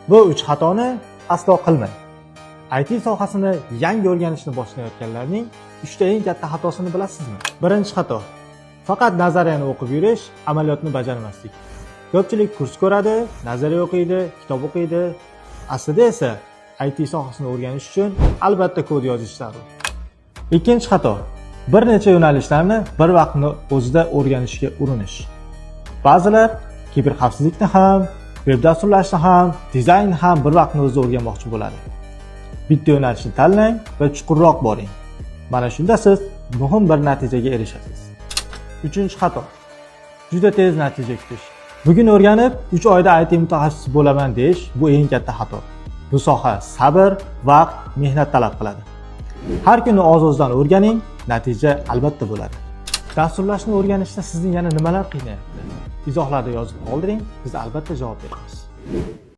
Bu 3 xatoni aslo qilmang. IT sohasini yangi o'rganishni boshlayotganlarning 3 ta eng katta xatosini bilasizmi? Birinchi xato: faqat nazariyani o'qib yurish, amaliyotni bajarmaslik. Ko'pchilik kurs ko'radi, nazariya o'qiydi, kitob o'qiydi. Aslida esa IT sohasini o'rganish uchun albatta kod yozish zarur. Ikkinchi xato: bir necha yo'nalishlarni bir vaqtni o'zida o'rganishga urinish. Ba'zilar kiberxavfsizlikni ham, veb dasturlashni ham, dizaynni ham bir vaqtni o'zida o'rganmoqchi bo'ladi. Bitta yo'nalishni tanlang va chuqurroq boring. Mana shunda siz muhim bir natijaga erishasiz. Uchinchi xato: juda tez natija kutish. Bugun o'rganib, 3 oyda IT mutaxassisi bo'laman deyish bu eng katta xato. Bu soha sabr, vaqt, mehnat talab qiladi. Har kuni oz-ozdan o'rganing, natija albatta bo'ladi. Dasturlashni o'rganishda sizni yana nimalar qiynayapti? Izohlarda yozib qoldiring, biz albatta javob beramiz.